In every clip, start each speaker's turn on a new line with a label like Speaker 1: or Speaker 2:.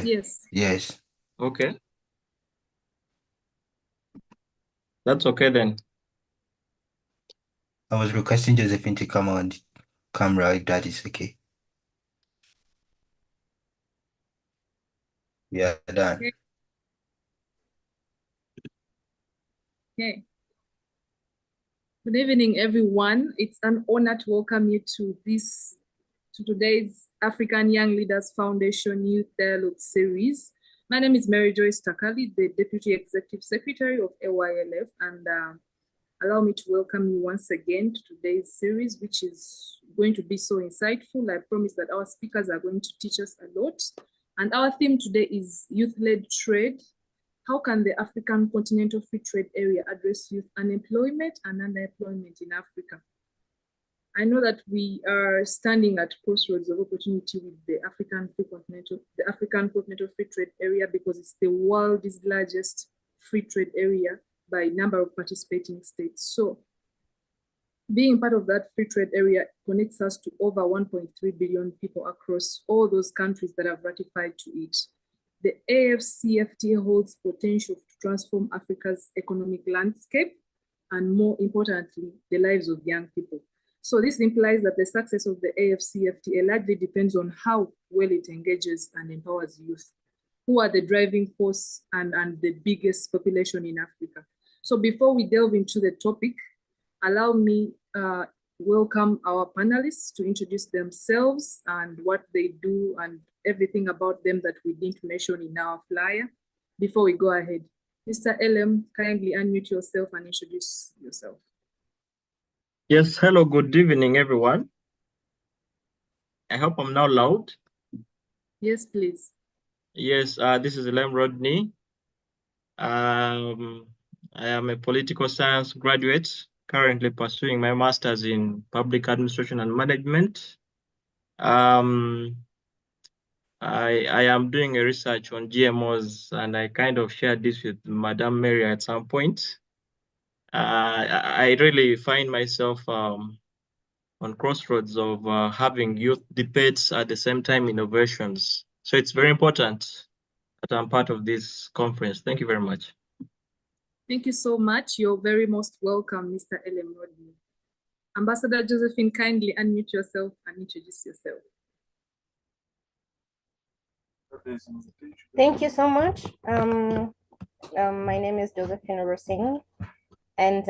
Speaker 1: Yes.
Speaker 2: Yes.
Speaker 3: Okay. That's okay then.
Speaker 2: I was requesting Josephine to come on camera if that is okay. Yeah, done.
Speaker 1: Okay. Okay. Good evening, everyone. It's an honor to welcome you to today's African Young Leaders Foundation Youth Dialogue Series. My name is Mary Joyce Takali, the Deputy Executive Secretary of AYLF, and allow me to welcome you once again to today's series, which is going to be so insightful. I promise that our speakers are going to teach us a lot. And our theme today is youth-led trade. How can the African Continental Free Trade Area address youth unemployment and underemployment in Africa? I know that we are standing at crossroads of opportunity with the African Continental Free Trade Area because it's the world's largest free trade area by number of participating states. So being part of that free trade area connects us to over 1.3 billion people across all those countries that have ratified to it. The AfCFTA holds potential to transform Africa's economic landscape and, more importantly, the lives of young people. So this implies that the success of the AfCFTA largely depends on how well it engages and empowers youth, who are the driving force and the biggest population in Africa. So before we delve into the topic, allow me welcome our panelists to introduce themselves and what they do and everything about them that we didn't mention in our flyer before we go ahead. Mr. LM, kindly unmute yourself and introduce yourself.
Speaker 3: Yes, hello, good evening, everyone. I hope I'm now loud.
Speaker 1: Yes, please.
Speaker 3: Yes, this is Lem Rodney. I am a political science graduate, currently pursuing my master's in public administration and management. I am doing a research on GMOs, and I kind of shared this with Madame Mary at some point. I really find myself on crossroads of having youth debates at the same time innovations. So it's very important that I'm part of this conference. Thank you very much.
Speaker 1: Thank you so much. You're very most welcome, Mr. L.M. Rodney. Ambassador Josephine, kindly unmute yourself and introduce yourself.
Speaker 4: Thank you so much. My name is Josephine Rosing, and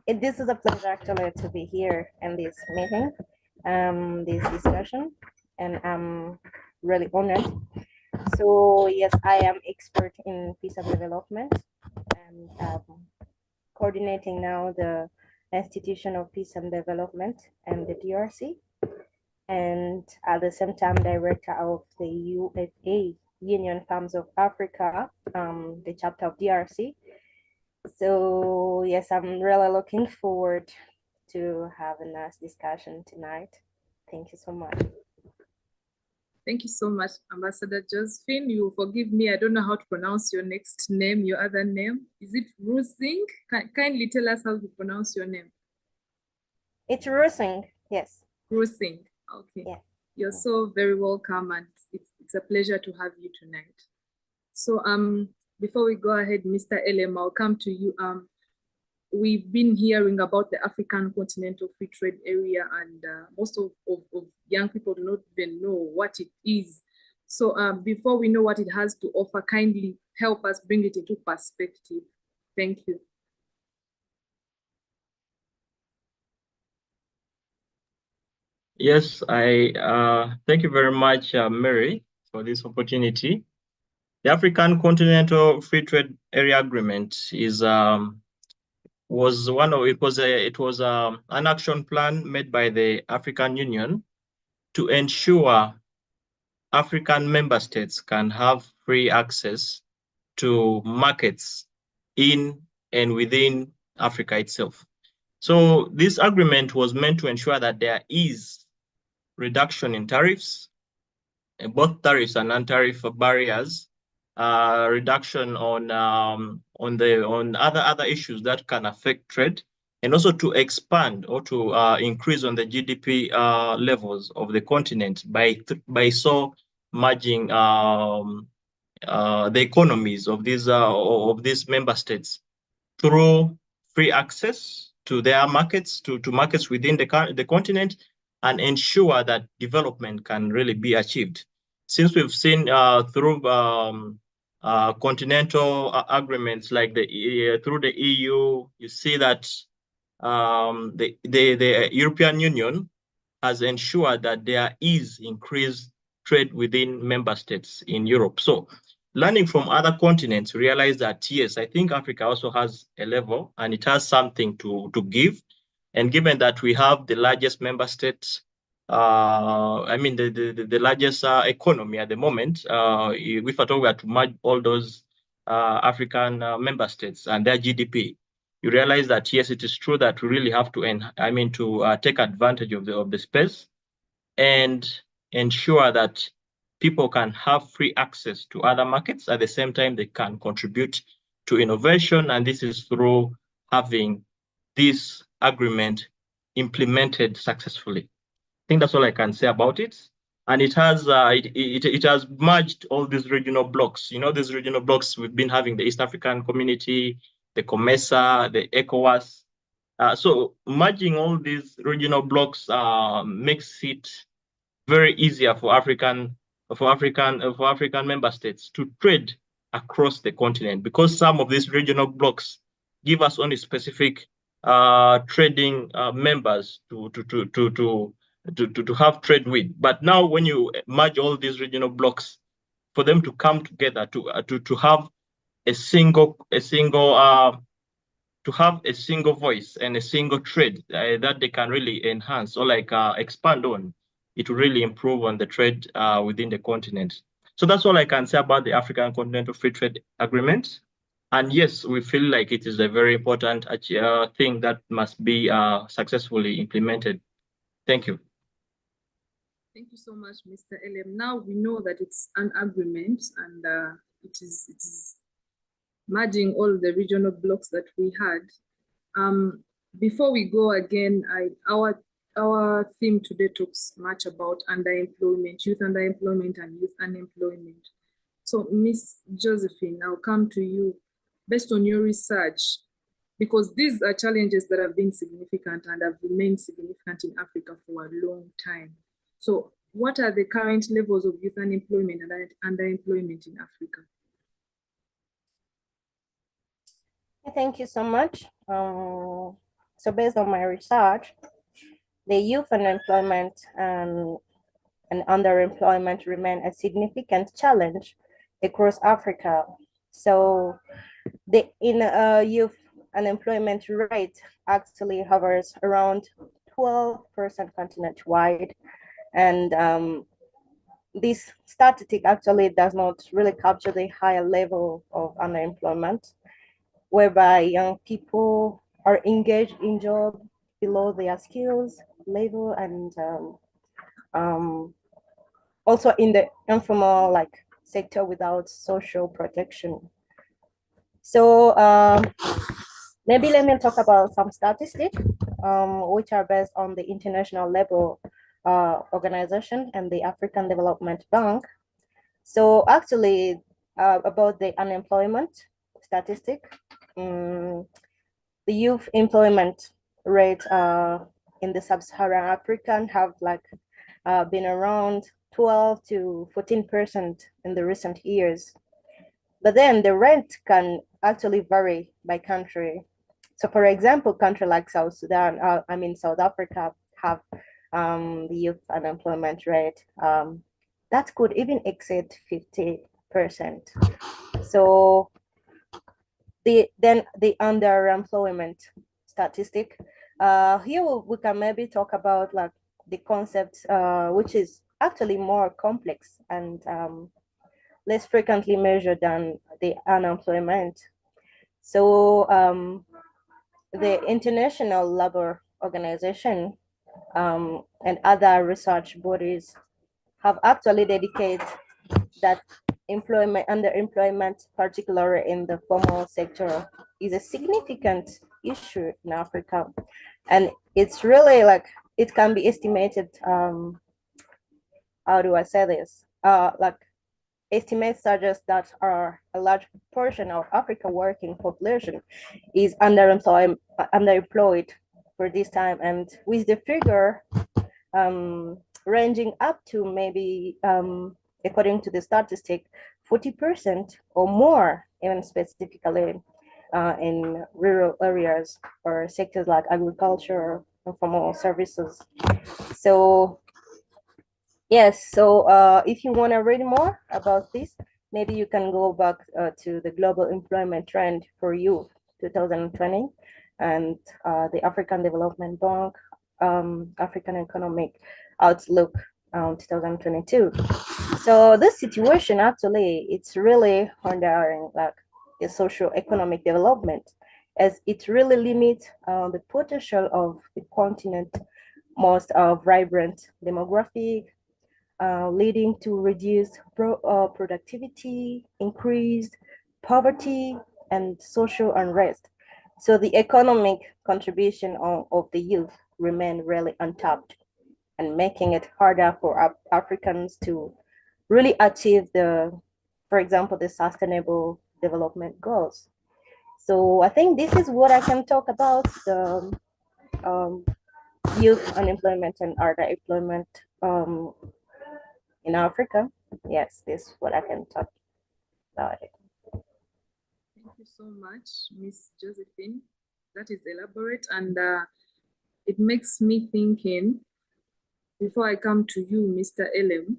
Speaker 4: this is a pleasure actually to be here in this meeting, this discussion, and I'm really honored. So yes, I am expert in peace and development, and coordinating now the Institution of Peace and Development and the DRC, and at the same time director of the UFA, Union Farms of Africa, the chapter of DRC. So yes, I'm really looking forward to having this discussion tonight. Thank you so much.
Speaker 1: Thank you so much, Ambassador Josephine. You forgive me, I don't know how to pronounce your next name, your other name. Is it Rusing? Kindly tell us how to pronounce your name.
Speaker 4: It's Rusing, yes.
Speaker 1: Rusing, okay.
Speaker 4: Yes.
Speaker 1: You're so very welcome, and it's a pleasure to have you tonight. So before we go ahead, Mr. LM, I'll come to you. We've been hearing about the African Continental Free Trade Area, and most of young people do not even know what it is. So before we know what it has to offer, kindly help us bring it into perspective. Thank you.
Speaker 3: Yes, thank you very much, Mary, for this opportunity. The African Continental Free Trade Area Agreement was an action plan made by the African Union to ensure African member states can have free access to markets in and within Africa itself. So this agreement was meant to ensure that there is reduction in tariffs, both tariffs and non-tariff barriers, reduction on other issues that can affect trade, and also to expand or to increase on the GDP levels of the continent by so merging the economies of these member states through free access to their markets, to markets within the continent, and ensure that development can really be achieved. Since we've seen through continental agreements like through the EU, you see that the European Union has ensured that there is increased trade within member states in Europe. So learning from other continents, realize that, yes, I think Africa also has a level and it has something to give. And given that we have the largest member states, the largest economy at the moment, if at all we are to merge all those African member states and their GDP, you realize that, yes, it is true that we really have to take advantage of the space and ensure that people can have free access to other markets. At the same time, they can contribute to innovation, and this is through having this agreement implemented successfully. I think that's all I can say about it. And it has it has merged all these regional blocks. You know, these regional blocks, we've been having the East African Community, the COMESA, the ECOWAS. So merging all these regional blocks makes it very easier for African member states to trade across the continent, because some of these regional blocks give us only specific trading members to have trade with. But now when you merge all these regional blocks, for them to come together to have a single voice and a single trade that they can really enhance or expand on, it will really improve on the trade within the continent. So that's all I can say about the African Continental Free Trade Agreement. And yes, we feel like it is a very important thing that must be successfully implemented. Thank you.
Speaker 1: Thank you so much, Mr. Elem. Now we know that it's an agreement, and it is merging all the regional blocks that we had. Before we go again, our theme today talks much about underemployment, youth underemployment and youth unemployment. So Ms. Josephine, I'll come to you based on your research, because these are challenges that have been significant and have remained significant in Africa for a long time. So what are the current levels of youth unemployment and underemployment in Africa?
Speaker 4: Thank you so much. So based on my research, the youth unemployment and underemployment remain a significant challenge across Africa. So the youth unemployment rate actually hovers around 12% continent-wide. And this statistic actually does not really capture the higher level of unemployment, whereby young people are engaged in jobs below their skills level, and also in the informal sector without social protection. So maybe let me talk about some statistics which are based on the international level organization and the African Development Bank. So actually about the unemployment statistic, the youth employment rate in the sub-Saharan African have been around 12 to 14% in the recent years. But then the rate can actually vary by country. So for example, country like South Sudan, South Africa have the youth unemployment rate that could even exceed 50%. So the underemployment statistic, here we can maybe talk about the concept which is actually more complex and less frequently measured than the unemployment. So the International Labour Organization and other research bodies have actually dedicated that underemployment, particularly in the formal sector, is a significant issue in Africa. And it's really like, it can be estimated, how do I say this? Like, estimates suggest that a large portion of Africa working population is underemployed for this time, and with the figure ranging up to maybe, according to the statistic, 40% or more, even specifically in rural areas or sectors like agriculture, informal services. So yes, so if you want to read more about this, maybe you can go back to the Global Employment Trend for Youth 2020 and the African Development Bank African Economic Outlook 2022. So this situation actually, it's really hindering like the socio-economic development, as it really limits the potential of the continent most vibrant demographic, leading to reduced productivity, increased poverty, and social unrest. So the economic contribution of the youth remain really untapped, and making it harder for Africans to really achieve for example, the sustainable development goals. So I think this is what I can talk about the youth unemployment and underemployment in Africa. Yes, this is what I can talk about it.
Speaker 1: Thank you so much, Miss Josephine. That is elaborate, and it makes me thinking, before I come to you, Mr. Elem,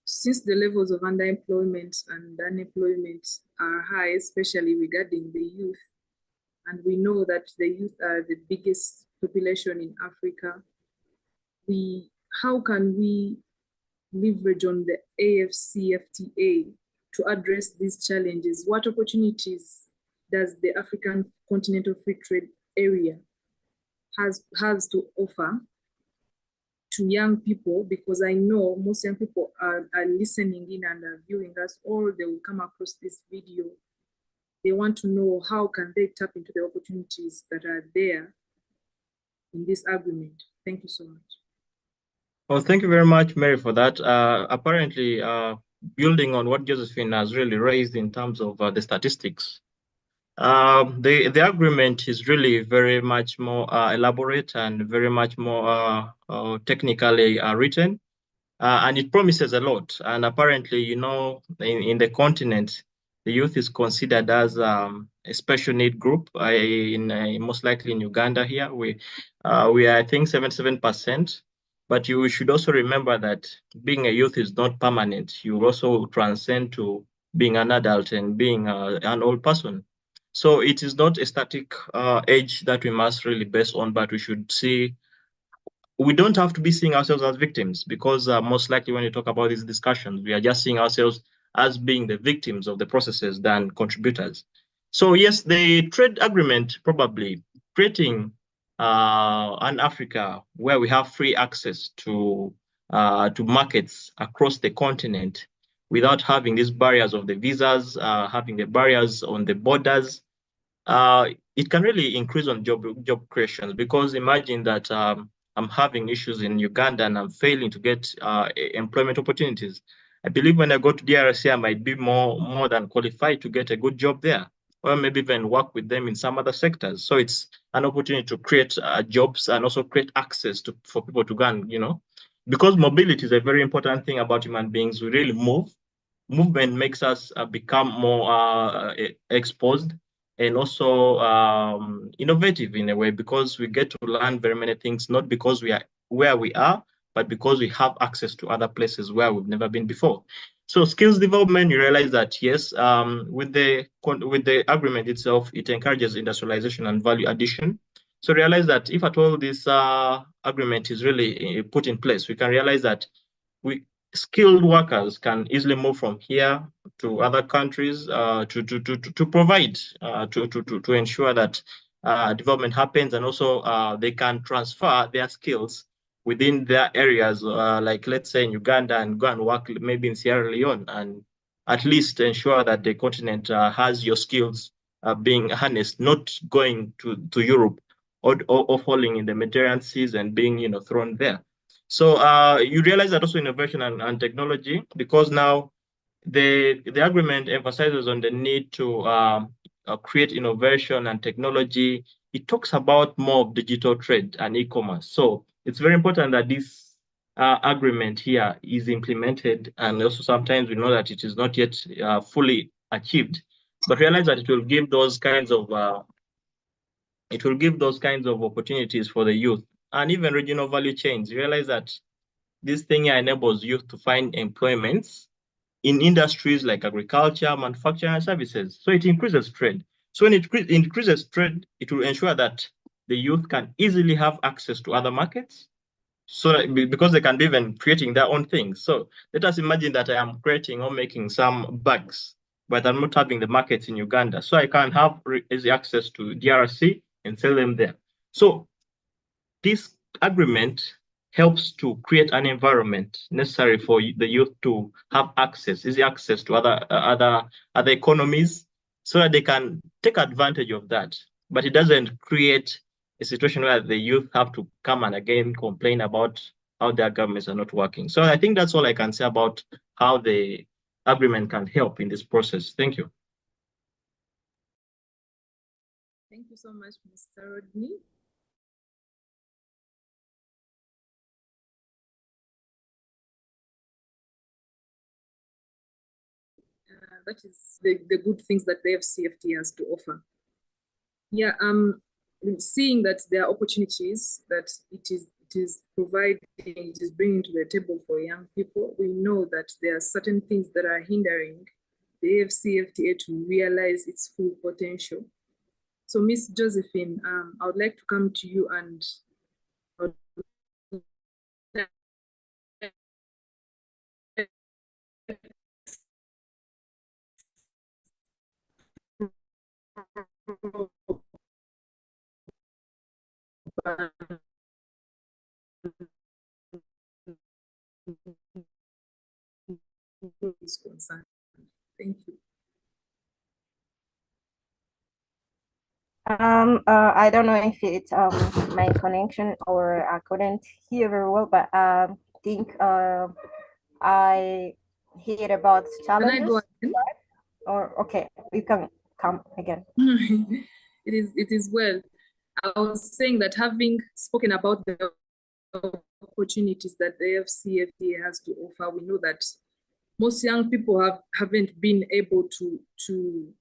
Speaker 1: since the levels of underemployment and unemployment are high, especially regarding the youth, and we know that the youth are the biggest population in Africa, how can we leverage on the AfCFTA to address these challenges? What opportunities does the African Continental Free Trade Area has to offer to young people? Because I know most young people are listening in and are viewing us, or they will come across this video. They want to know how can they tap into the opportunities that are there in this agreement. Thank you so much.
Speaker 3: Well, thank you very much, Mary, for that. Apparently, building on what Josephine has really raised in terms of the statistics, the agreement is really very much more elaborate and very much more technically written, and it promises a lot. And apparently, you know, in the continent, the youth is considered as a special need group. Most likely in Uganda here, we are, I think, 77%. But you should also remember that being a youth is not permanent. You also transcend to being an adult and being an old person. So it is not a static age that we must really base on, but we should see, we don't have to be seeing ourselves as victims, because most likely when you talk about these discussions, we are just seeing ourselves as being the victims of the processes than contributors. So yes, the trade agreement probably creating an Africa where we have free access to markets across the continent without having these barriers of the visas, having the barriers on the borders. It can really increase on job creations, because imagine that I'm having issues in Uganda and I'm failing to get employment opportunities. I believe when I go to DRC, I might be more than qualified to get a good job there, or maybe even work with them in some other sectors. So it's an opportunity to create jobs and also create access for people to go and, you know, because mobility is a very important thing about human beings. We really move. Movement makes us become more exposed and also innovative in a way, because we get to learn very many things, not because we are where we are, but because we have access to other places where we've never been before. So skills development, you realize that yes, with the agreement itself, it encourages industrialization and value addition. So realize that if at all this agreement is really put in place, we can realize that skilled workers can easily move from here to other countries to provide to ensure that development happens, and also they can transfer their skills within their areas, like let's say in Uganda, and go and work maybe in Sierra Leone, and at least ensure that the continent has your skills being harnessed, not going to Europe or falling in the Mediterranean seas and being thrown there. So you realize that also innovation and technology, because now the agreement emphasizes on the need to create innovation and technology. It talks about more of digital trade and e-commerce. So it's very important that this agreement here is implemented, and also sometimes we know that it is not yet fully achieved, but realize that it will give those kinds of opportunities for the youth and even regional value chains. You realize that this thing here enables youth to find employments in industries like agriculture, manufacturing, and services. So it increases trade. So when it increases trade, it will ensure that the youth can easily have access to other markets, so that, because they can be even creating their own things. So let us imagine that I am creating or making some bags, but I'm not having the markets in Uganda. So I can have easy access to DRC and sell them there. So this agreement helps to create an environment necessary for the youth to have easy access to other economies, so that they can take advantage of that. But it doesn't create a situation where the youth have to come and again complain about how their governments are not working. So I think that's all I can say about how the agreement can help in this process. Thank you.
Speaker 1: Thank you so much, Mr. Rodney. That is the good things that the AfCFTA has to offer. Yeah, seeing that there are opportunities that it is providing, it is bringing to the table for young people, we know that there are certain things that are hindering the AfCFTA to realize its full potential. So, Miss Josephine, I would like to come to you and is concerned. Thank you.
Speaker 4: I don't know if it's my connection or I couldn't hear very well, but I think I hear about challenges.
Speaker 1: Can I go again?
Speaker 4: Or okay, you can come again.
Speaker 1: It is well. I was saying that, having spoken about the opportunities that the AfCFTA has to offer, we know that most young people haven't been able to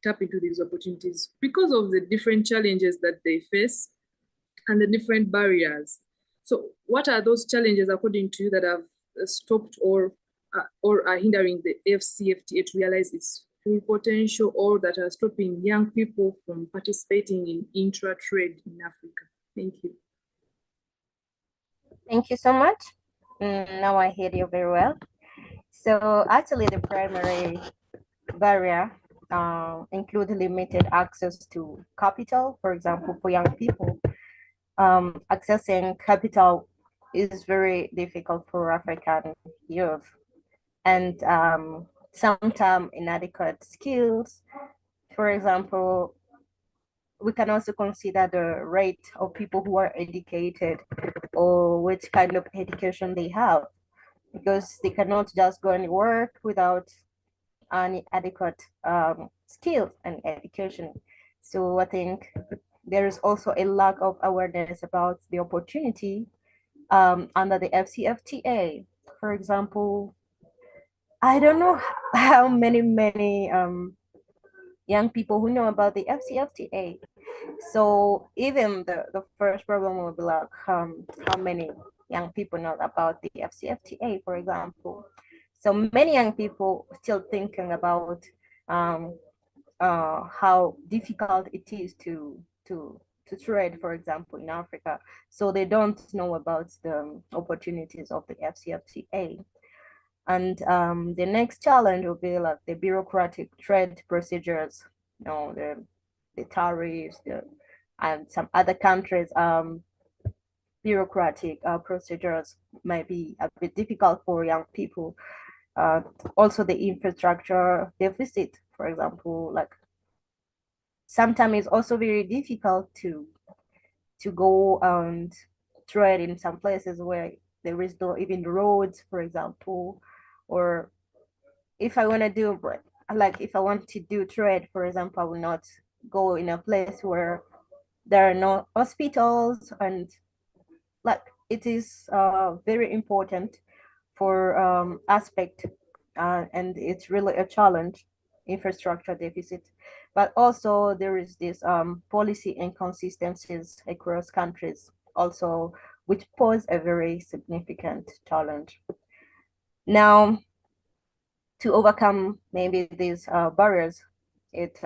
Speaker 1: tap into these opportunities because of the different challenges that they face and the different barriers. So what are those challenges, according to you, that have stopped or are hindering the AfCFTA to realize its full potential, or that are stopping young people from participating in intra-trade in Africa? Thank you.
Speaker 4: Thank you so much. Now I hear you very well. So actually the primary barrier include limited access to capital. For example, for young people, accessing capital is very difficult for African youth, and sometimes inadequate skills. For example, we can also consider the rate of people who are educated or which kind of education they have, because they cannot just go and work without any adequate skills and education. So I think there is also a lack of awareness about the opportunity under the AfCFTA. For example, I don't know how many young people who know about the AfCFTA. So even the first problem will be like how many young people know about the AfCFTA, for example. So many young people still thinking about how difficult it is to trade, for example, in Africa. So they don't know about the opportunities of the AfCFTA. And the next challenge will be like the bureaucratic trade procedures, the tariffs, and some other countries' bureaucratic procedures might be a bit difficult for young people. Also, the infrastructure deficit, for example, like sometimes it's also very difficult to go and trade in some places where there is no even roads, for example, or if I want to do, like if I want to do trade, for example, I will not go in a place where there are no hospitals, and like it is very important for aspect, and it's really a challenge, infrastructure deficit, but also there is this policy inconsistencies across countries also, which pose a very significant challenge. Now, to overcome maybe these barriers, it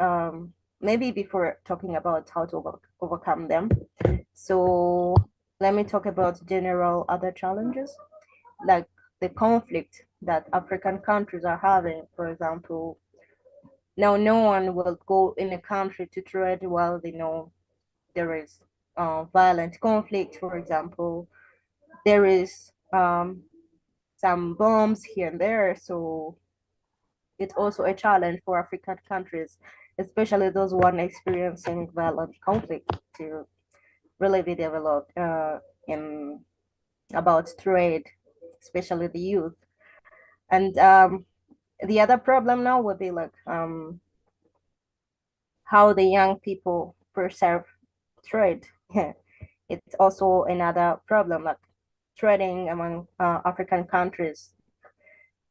Speaker 4: maybe before talking about how to overcome them, so let me talk about general other challenges, like the conflict that African countries are having. For example, now no one will go in a country to trade while they know there is violent conflict. For example, there is some bombs here and there, so it's also a challenge for African countries, especially those one experiencing violent conflict, to really be developed in about trade, especially the youth. And the other problem now would be like how the young people perceive trade. It's also another problem, like trading among African countries.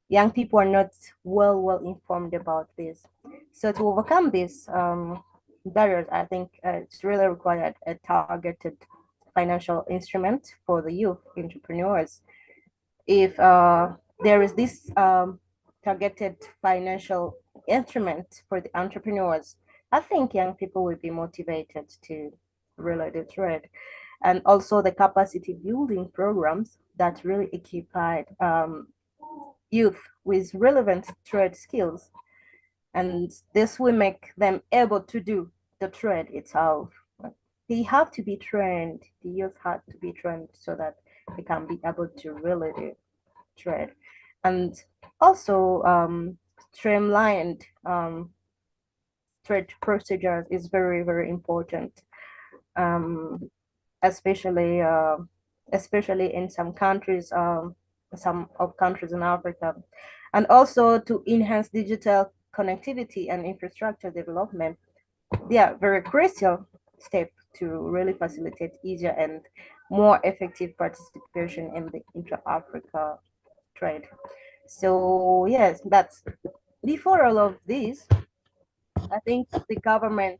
Speaker 4: Young people are not well informed about this. So to overcome these barriers, I think it's really required a targeted financial instrument for the youth entrepreneurs. If there is this targeted financial instrument for the entrepreneurs, I think young people will be motivated to really do trade. And also the capacity building programs that really equip youth with relevant trade skills. And this will make them able to do the trade itself. They have to be trained, the youth have to be trained so that they can be able to really do trade. And also streamlined trade procedures is very important, um, especially especially in some of countries in Africa, and also to enhance digital connectivity and infrastructure development. They are very crucial step to really facilitate easier and more effective participation in the intra-Africa trade. So yes, that's before all of this, I think the government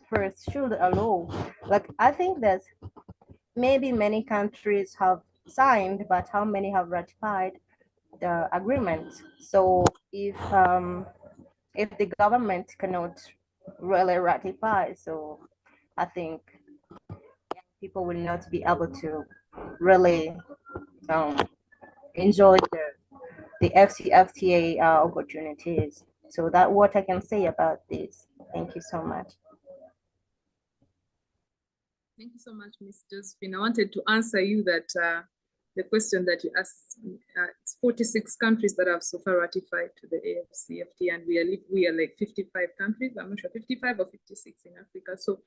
Speaker 4: first should allow, like I think that maybe many countries have signed, but how many have ratified the agreement? So if the government cannot really ratify, so I think people will not be able to really um, enjoy the AfCFTA opportunities. So that's what I can say about this. Thank you so much.
Speaker 1: Thank you so much, Ms. Josephine. I wanted to answer you that the question that you asked. It's 46 countries that have so far ratified to the AfCFTA, and we are like 55 countries. I'm not sure 55 or 56 in Africa. So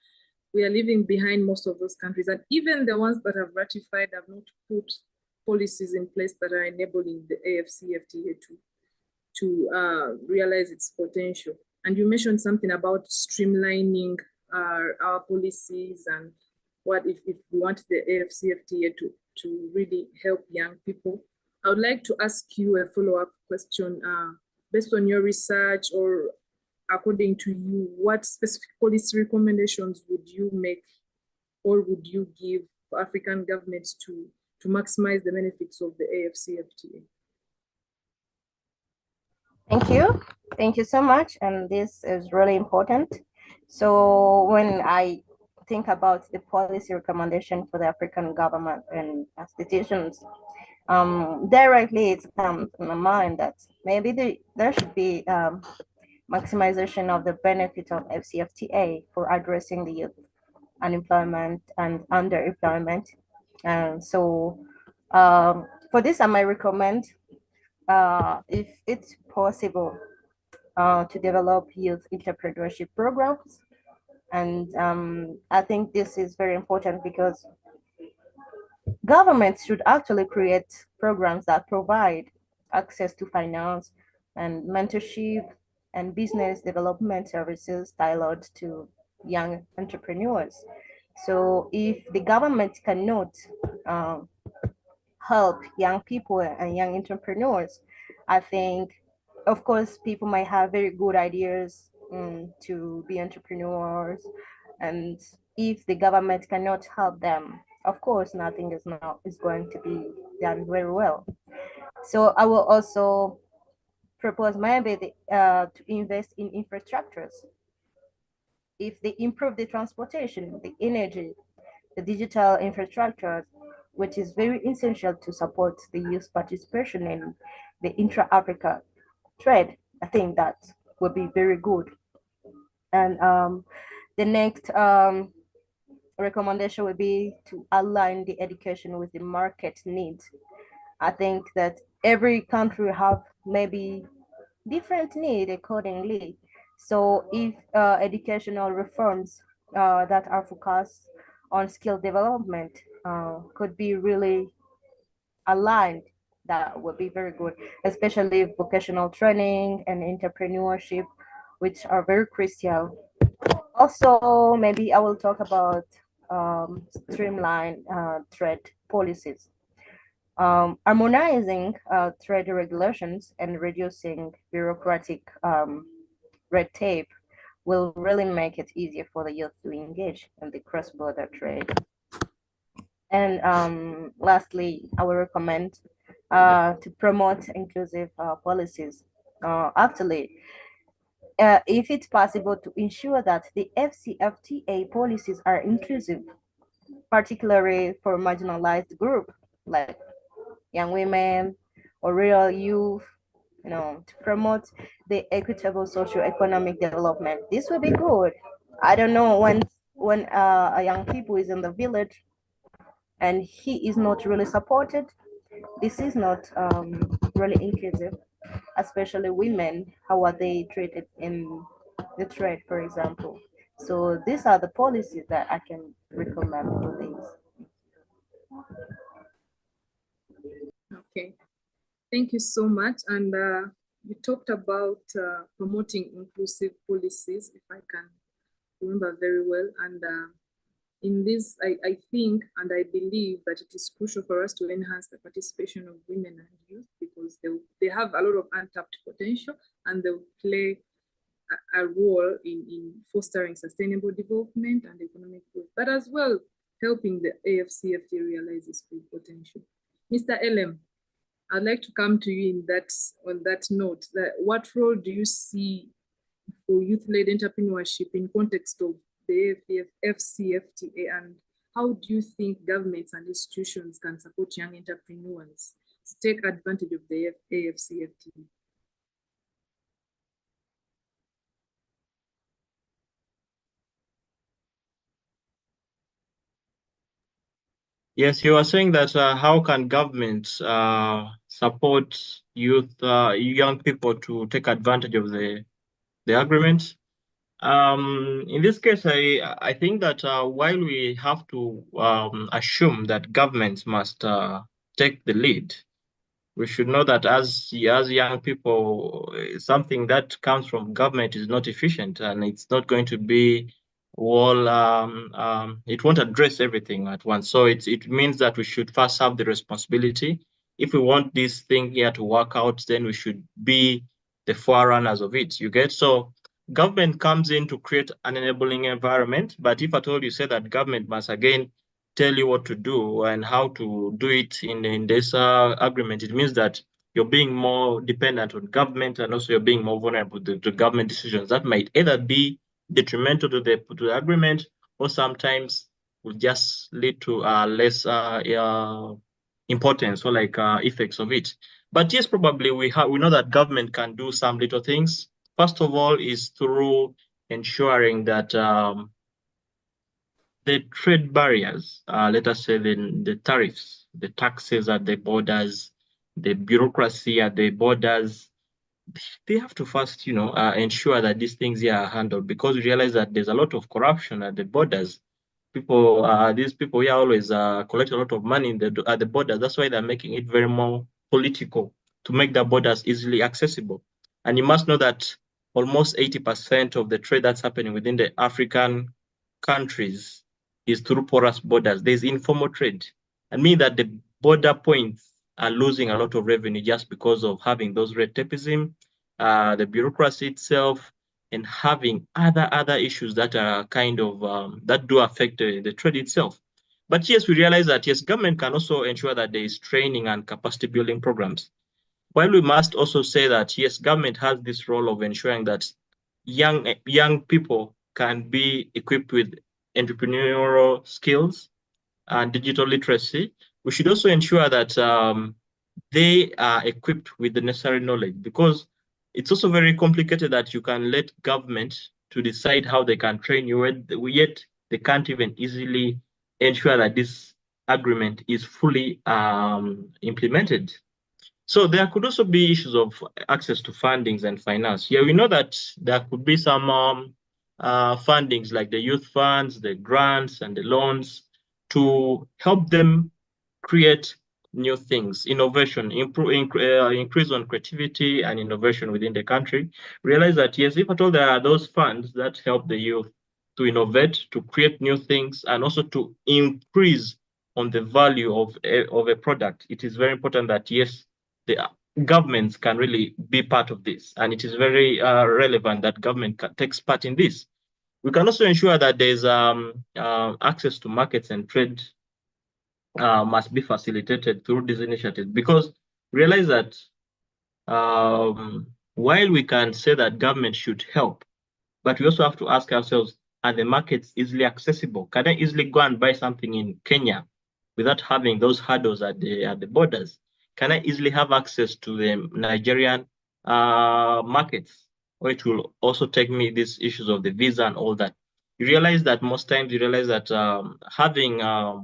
Speaker 1: we are leaving behind most of those countries, and even the ones that have ratified have not put policies in place that are enabling the AfCFTA to realize its potential. And you mentioned something about streamlining our policies, and what if we want the AfCFTA to really help young people. I would like to ask you a follow-up question based on your research, or according to you, what specific policy recommendations would you make or would you give for African governments to maximize the benefits of the AfCFTA?
Speaker 4: Thank you. Thank you so much. And this is really important. So when I think about the policy recommendation for the African government and institutions, directly it comes to my mind that maybe there should be maximization of the benefit of AfCFTA for addressing the youth unemployment and underemployment. And so for this, I might recommend, if it's possible, to develop youth entrepreneurship programs And I think this is very important because governments should actually create programs that provide access to finance and mentorship and business development services tailored to young entrepreneurs. So if the government cannot um, help young people and young entrepreneurs, I think, of course, people might have very good ideas to be entrepreneurs, and if the government cannot help them, of course, nothing is going to be done very well. So I will also propose maybe to invest in infrastructures. If they improve the transportation, the energy, the digital infrastructure, which is very essential to support the youth participation in the intra-Africa trade. I think that would be very good. And the next recommendation would be to align the education with the market needs. I think that every country have maybe different need accordingly. So if educational reforms that are focused on skill development could be really aligned, that would be very good, especially vocational training and entrepreneurship, which are very crucial. Also, maybe I will talk about streamline trade policies. Harmonizing trade regulations and reducing bureaucratic red tape will really make it easier for the youth to engage in the cross-border trade. And lastly, I will recommend to promote inclusive policies. Actually, if it's possible to ensure that the AfCFTA policies are inclusive, particularly for marginalized group like young women or rural youth, to promote the equitable socio-economic development. This will be good. I don't know when a young people is in the village and he is not really supported. This is not really inclusive, especially women. How are they treated in the trade, for example? So these are the policies that I can recommend for these.
Speaker 1: Okay, thank you so much. And you talked about promoting inclusive policies, if I can remember very well. And in this, I think and I believe that it is crucial for us to enhance the participation of women and youth because they have a lot of untapped potential and they will play a role in fostering sustainable development and economic growth, but as well helping the AfCFTA realize its full potential. Mr. LM, I'd like to come to you on that note. What role do you see for youth-led entrepreneurship in context of the AfCFTA, and how do you think governments and institutions can support young entrepreneurs to take advantage of the AfCFTA?
Speaker 3: Yes, you are saying that how can governments support youth, young people to take advantage of the agreement? In this case, I think that while we have to assume that governments must take the lead, we should know that as young people, something that comes from government is not efficient, and it's not going to be well. It won't address everything at once. So it means that we should first have the responsibility. If we want this thing here to work out, then we should be the forerunners of it. You get so. Government comes in to create an enabling environment, but if at all you say that government must again tell you what to do and how to do it in this agreement, it means that you're being more dependent on government, and also you're being more vulnerable to government decisions that might either be detrimental to the agreement, or sometimes will just lead to less importance or like effects of it. But yes, probably we know that government can do some little things. First of all, is through ensuring that the trade barriers, let us say the tariffs, the taxes at the borders, the bureaucracy at the borders, they have to first, ensure that these things here are handled, because we realize that there's a lot of corruption at the borders. These people here always collect a lot of money at the borders. That's why they're making it very more political to make the borders easily accessible. And you must know that almost 80% of the trade that's happening within the African countries is through porous borders. There's informal trade. And mean that the border points are losing a lot of revenue just because of having those red tapeism, the bureaucracy itself, and having other issues that are kind of that do affect the trade itself. But yes, we realize that yes, government can also ensure that there is training and capacity building programs. While we must also say that yes, government has this role of ensuring that young people can be equipped with entrepreneurial skills and digital literacy. We should also ensure that they are equipped with the necessary knowledge, because it's also very complicated that you can let government to decide how they can train you, yet they can't even easily ensure that this agreement is fully implemented. So there could also be issues of access to fundings and finance. Yeah, we know that there could be some fundings like the youth funds, the grants, and the loans to help them create new things, innovation, increase on creativity and innovation within the country. Realize that yes, if at all there are those funds that help the youth to innovate, to create new things, and also to increase on the value of a product, it is very important that yes, the governments can really be part of this, and it is very relevant that government takes part in this. We can also ensure that there's access to markets and trade must be facilitated through these initiatives, because realize that while we can say that government should help, but we also have to ask ourselves, are the markets easily accessible? Can I easily go and buy something in Kenya without having those hurdles at the borders? Can I easily have access to the Nigerian markets? Or it will also take me these issues of the visa and all that. You realize that most times you realize that having I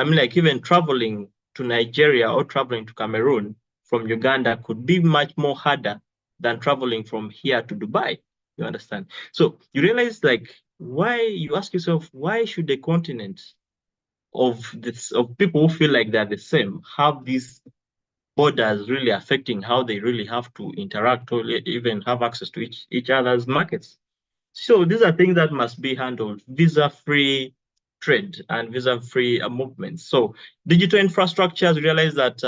Speaker 3: mean, like even traveling to Nigeria or traveling to Cameroon from Uganda could be much more harder than traveling from here to Dubai. You understand? So you realize, like, why you ask yourself, why should the continent of people who feel like they're the same have these borders really affecting how they really have to interact or even have access to each other's markets? So these are things that must be handled: visa-free trade and visa-free movements. So digital infrastructures realize that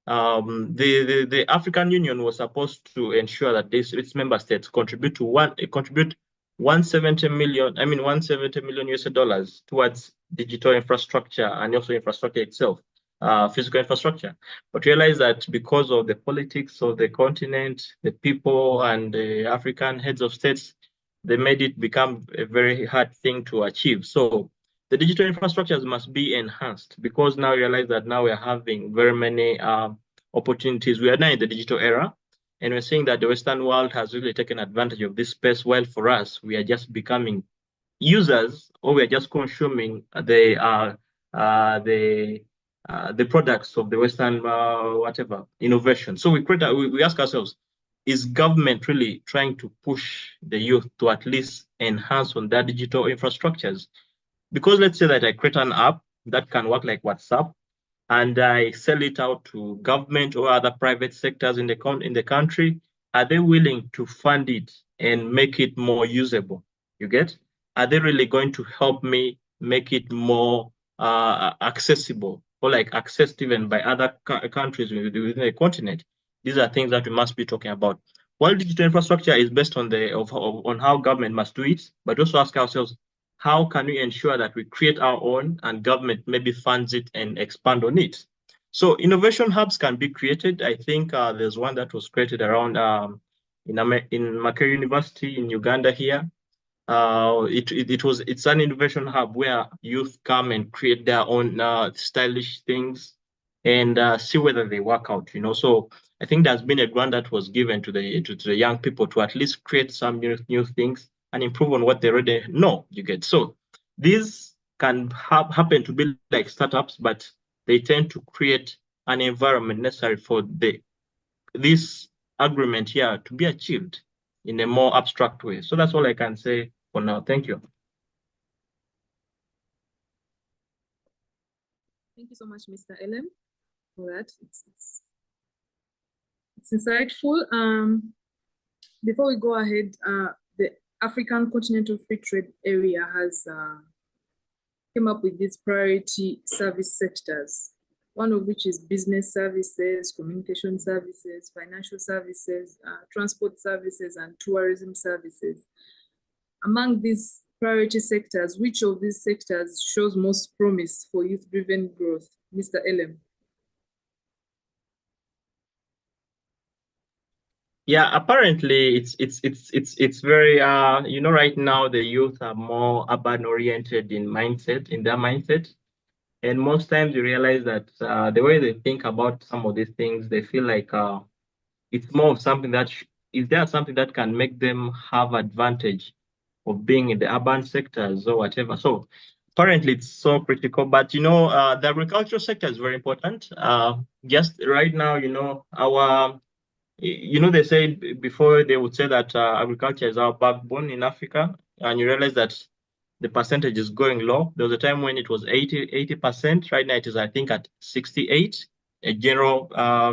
Speaker 3: the African Union was supposed to ensure that its member states contribute 170 million, 170 million US dollars towards digital infrastructure and also infrastructure itself, physical infrastructure. But realize that because of the politics of the continent, the people and the African heads of states, they made it become a very hard thing to achieve. So the digital infrastructures must be enhanced, because now realize that now we're having very many opportunities. We are now in the digital era, and we're seeing that the Western world has really taken advantage of this space, while for us, we are just becoming users, or we are just consuming the products of the Western whatever innovation. So we ask ourselves, is government really trying to push the youth to at least enhance on their digital infrastructures? Because let's say that I create an app that can work like WhatsApp, and I sell it out to government or other private sectors in the country, are they willing to fund it and make it more usable? You get? Are they really going to help me make it more accessible, or like accessed even by other countries within the continent? These are things that we must be talking about. While digital infrastructure is based on on how government must do it, but also ask ourselves, how can we ensure that we create our own and government maybe funds it and expand on it? So innovation hubs can be created. I think there's one that was created around in Makerere University in Uganda here. It's an innovation hub where youth come and create their own stylish things and see whether they work out. So I think there's been a grant that was given to the young people to at least create some new things and improve on what they already know. You get? So these can happen to be like startups, but they tend to create an environment necessary for the this agreement here to be achieved in a more abstract way. So that's all I can say for now. Thank you.
Speaker 1: Thank you so much, Mr. Elem, for that. It's insightful. Before we go ahead, the African Continental Free Trade Area has came up with these priority service sectors, one of which is business services, communication services, financial services, transport services, and tourism services. Among these priority sectors, which of these sectors shows most promise for youth-driven growth? Mr. Elem.
Speaker 3: Yeah, apparently it's very right now the youth are more urban oriented in their mindset. And most times you realize that the way they think about some of these things, they feel like it's more of something that is there something that can make them have advantage of being in the urban sectors or whatever. So apparently it's so critical, but the agricultural sector is very important. Just right now, they said before they would say that agriculture is our backbone in Africa, and you realize that the percentage is going low. There was a time when it was 80%. Right now it is, I think, at 68, a general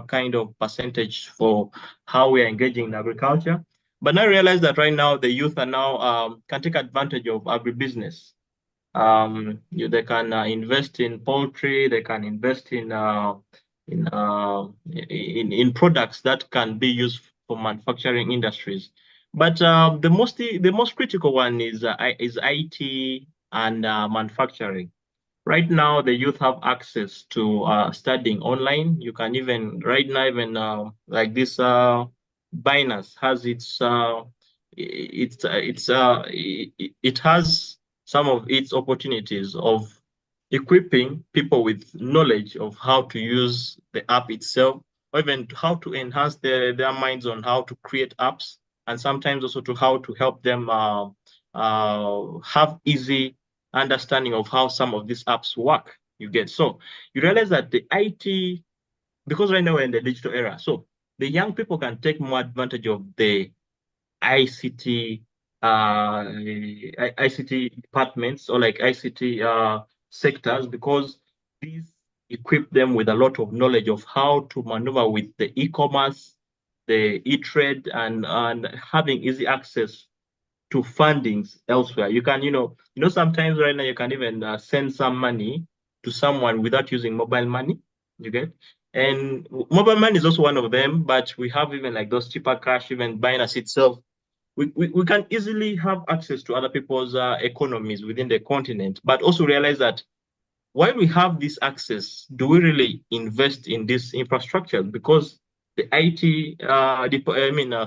Speaker 3: kind of percentage for how we are engaging in agriculture. But now I realize that right now the youth are now can take advantage of agribusiness. They can invest in poultry, they can invest in products that can be used for manufacturing industries. But the most critical one is IT and manufacturing. Right now, the youth have access to studying online. You can even right now, even like this, Binance has it has some of its opportunities of equipping people with knowledge of how to use the app itself, or even how to enhance their minds on how to create apps, and sometimes also to how to help them have easy understanding of how some of these apps work. You get, so you realize that the IT, because right now we're in the digital era, so the young people can take more advantage of the ICT ICT departments, or like ICT sectors, because these equip them with a lot of knowledge of how to maneuver with the e-commerce, the e-trade, and having easy access to fundings elsewhere. You can, sometimes right now you can even send some money to someone without using mobile money. You get, and mobile money is also one of them. But we have even like those cheaper cash, even Binance itself. We can easily have access to other people's economies within the continent, but also realize that while we have this access, do we really invest in this infrastructure? Because the IT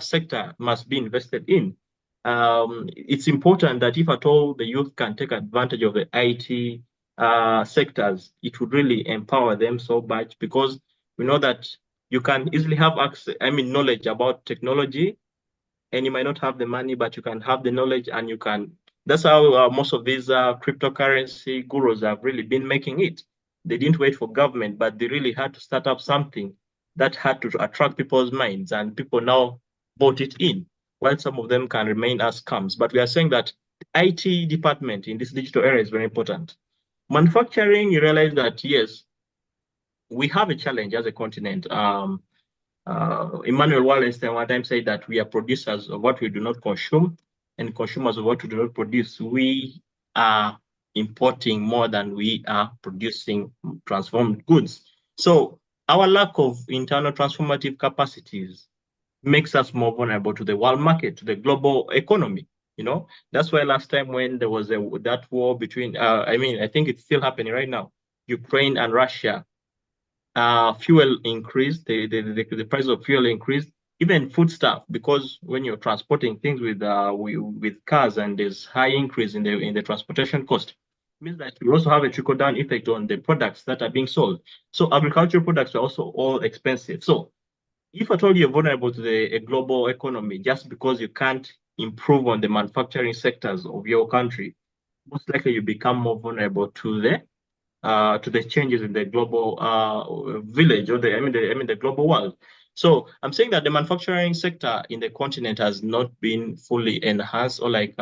Speaker 3: sector must be invested in. It's important that if at all the youth can take advantage of the IT sectors, it would really empower them so much, because we know that you can easily have access, knowledge about technology, and you might not have the money, but you can have the knowledge, and you can. That's how most of these cryptocurrency gurus have really been making it. They didn't wait for government, but they really had to start up something that had to attract people's minds, and people now bought it in, while some of them can remain as scams. But we are saying that the IT department in this digital era is very important. Manufacturing, you realize that, yes, we have a challenge as a continent. Emmanuel Wallenstein one time said that we are producers of what we do not consume and consumers of what we do not produce. We are importing more than we are producing transformed goods. So our lack of internal transformative capacities makes us more vulnerable to the world market, to the global economy. That's why last time when there was that war between, I think it's still happening right now, Ukraine and Russia, fuel increased, the price of fuel increased, even foodstuff, because when you're transporting things with cars and there's high increase in the transportation cost, it means that you also have a trickle-down effect on the products that are being sold. So agricultural products are also all expensive. So if at all you're vulnerable to a global economy just because you can't improve on the manufacturing sectors of your country, most likely you become more vulnerable to the changes in the global village, or the global world. So I'm saying that the manufacturing sector in the continent has not been fully enhanced or like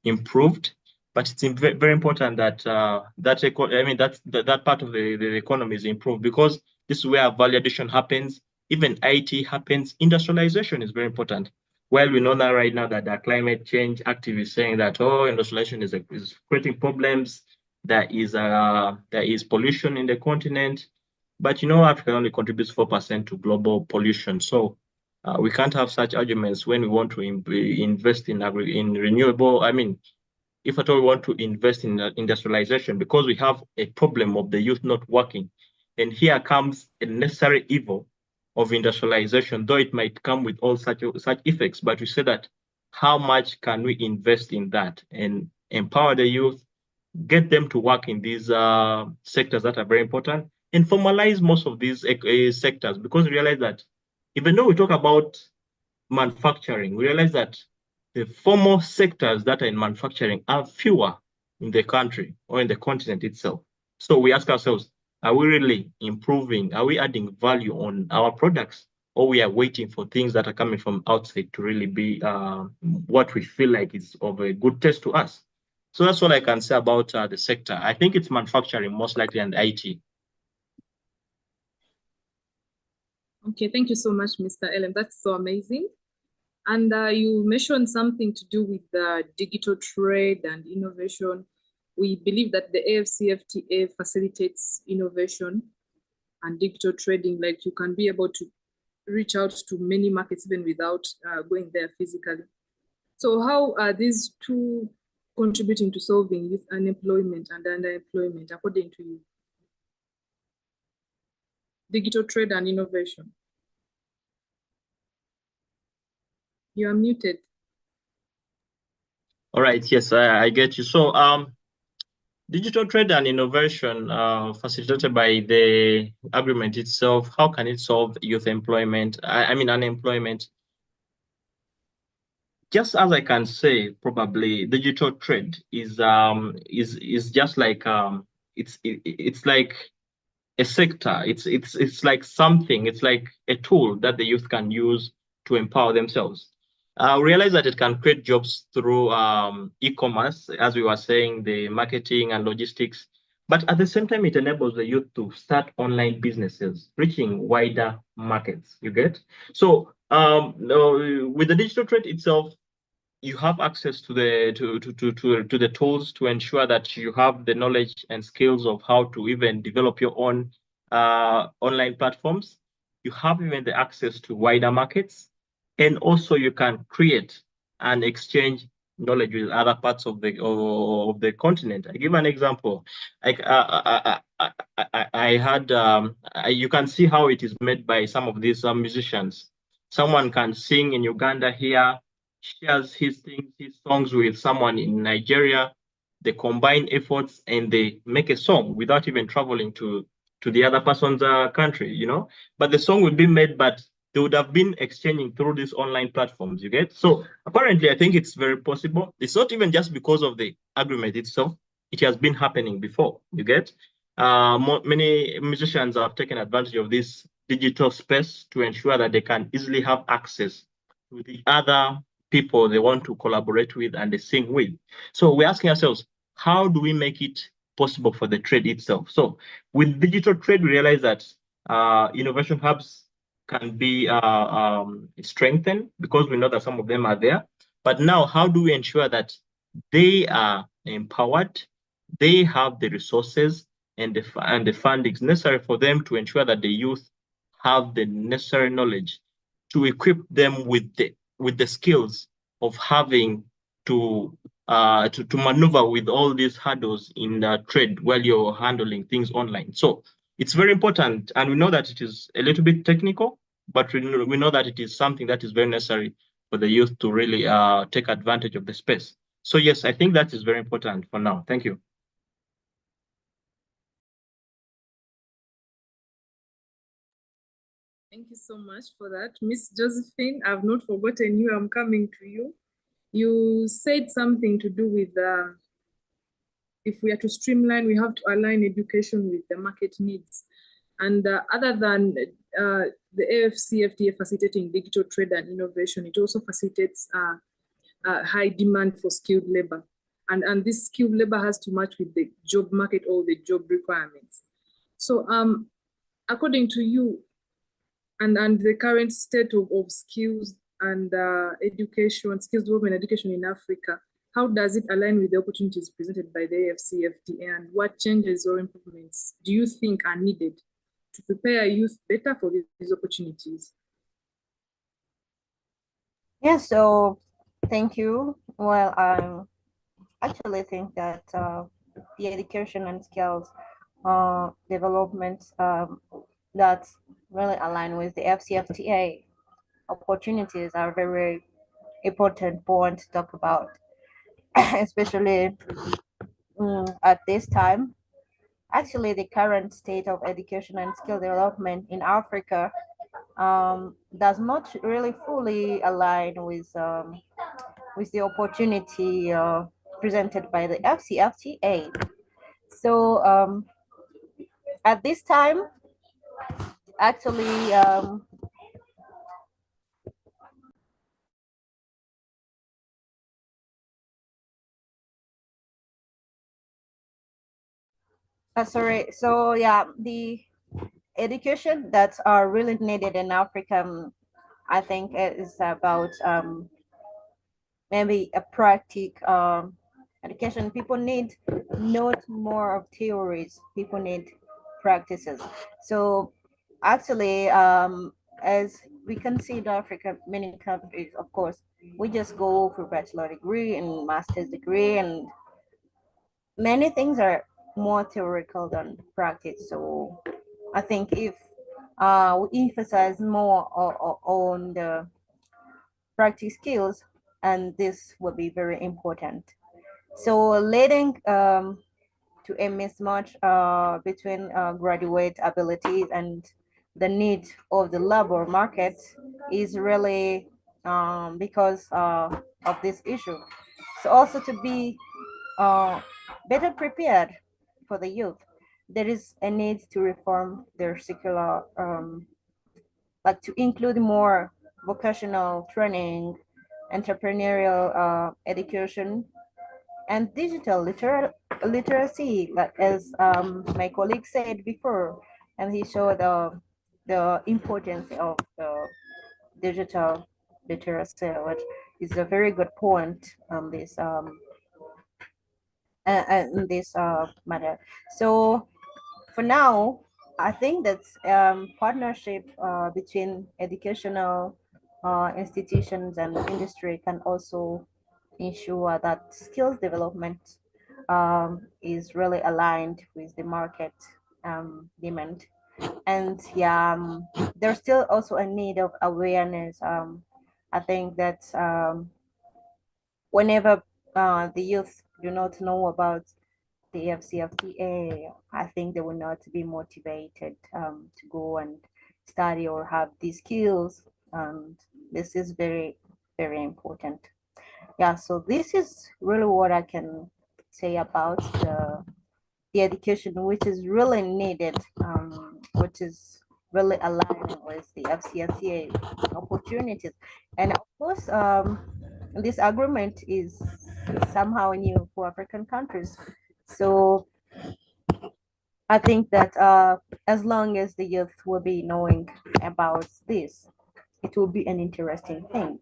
Speaker 3: improved, but it's very important that that part of the economy is improved, because this is where value addition happens. Even IT happens. Industrialization is very important. Well, we know that right now that the climate change activists saying that, oh, industrialization is creating problems. There is pollution in the continent. But you know, Africa only contributes 4% to global pollution. So we can't have such arguments when we want to invest in renewable. I mean, if at all we want to invest in industrialization, because we have a problem of the youth not working. And here comes a necessary evil of industrialization, though it might come with all such effects. But we say that how much can we invest in that and empower the youth, get them to work in these sectors that are very important, and formalize most of these sectors, because we realize that even though we talk about manufacturing, we realize that the formal sectors that are in manufacturing are fewer in the country or in the continent itself. So we ask ourselves, are we really improving? Are we adding value on our products? Or we are waiting for things that are coming from outside to really be what we feel like is of a good taste to us? So that's all I can say about the sector. I think it's manufacturing most likely and IT.
Speaker 1: Okay, thank you so much, Mr. Ellen. That's so amazing. And you mentioned something to do with digital trade and innovation. We believe that the AfCFTA facilitates innovation and digital trading. Like, you can be able to reach out to many markets even without going there physically. So how are these two contributing to solving youth unemployment and underemployment, according to you? Digital trade and innovation. You are muted.
Speaker 3: All right, yes, I get you. So digital trade and innovation facilitated by the agreement itself, how can it solve youth employment? I mean unemployment? Just as I can say, probably digital trade is just like it's like a sector. It's like something. It's like a tool that the youth can use to empower themselves. Realize that it can create jobs through e-commerce, as we were saying, the marketing and logistics. But at the same time, it enables the youth to start online businesses, reaching wider markets. You get? So with the digital trade itself, you have access to the tools to ensure that you have the knowledge and skills of how to even develop your own online platforms. You have even the access to wider markets, and also you can create and exchange knowledge with other parts of the continent. I give an example. Like I had you can see how it is made by some of these musicians. Someone can sing in Uganda here, shares his songs with someone in Nigeria. They combine efforts and they make a song without even traveling to the other person's country, you know. But the song will be made, but they would have been exchanging through these online platforms, you get? So apparently, I think it's very possible. It's not even just because of the agreement itself. It has been happening before, you get? Many musicians have taken advantage of this digital space to ensure that they can easily have access to the other people they want to collaborate with and they sing with. So we're asking ourselves, how do we make it possible for the trade itself? So with digital trade, we realize that innovation hubs can be strengthened, because we know that some of them are there. But now, how do we ensure that they are empowered, they have the resources and the fundings necessary for them to ensure that the youth have the necessary knowledge to equip them with the skills of having to maneuver with all these hurdles in trade while you're handling things online. So it's very important, and we know that it is a little bit technical, but we know that it is something that is very necessary for the youth to really take advantage of the space. So yes, I think that is very important for now. Thank you.
Speaker 1: Thank you so much for that. Miss Josephine, I've not forgotten you. I'm coming to you. You said something to do with if we are to streamline, we have to align education with the market needs. And other than the AfCFTA facilitating digital trade and innovation, it also facilitates high demand for skilled labor. And this skilled labor has to match with the job market or the job requirements. So according to you, and the current state of skills and education, skills development education in Africa, how does it align with the opportunities presented by the AfCFTA, and what changes or improvements do you think are needed to prepare youth better for these opportunities?
Speaker 4: Yeah, so thank you. Well, I actually think that the education and skills development that really align with the AfCFTA opportunities are very important point to talk about, especially at this time. Actually, the current state of education and skill development in Africa does not really fully align with the opportunity presented by the AfCFTA. So at this time, actually, sorry. So yeah, the education that are really needed in Africa, I think, is about maybe a practice education. People need not more of theories. People need practices. So actually, as we can see in Africa, many countries, of course, we just go for bachelor degree and master's degree, and many things are more theoretical than practice. So I think if we emphasize more on the practice skills, and this will be very important. So leading to a mismatch between graduate abilities and the need of the labor market is really because of this issue. So also to be better prepared for the youth, there is a need to reform their secular, like to include more vocational training, entrepreneurial education, and digital literacy, like as my colleague said before, and he showed the importance of the digital literacy, which is a very good point on this in this matter. So for now, I think that partnership between educational institutions and industry can also ensure that skills development is really aligned with the market demand. And yeah, there's still also a need of awareness. I think that whenever the youth do not know about the AfCFTA, I think they will not be motivated to go and study or have these skills. And this is very, very important. Yeah, so this is really what I can say about the education, which is really needed, which is really aligning with the AfCFTA opportunities. And of course, this agreement is somehow new for African countries. So I think that as long as the youth will be knowing about this, it will be an interesting thing.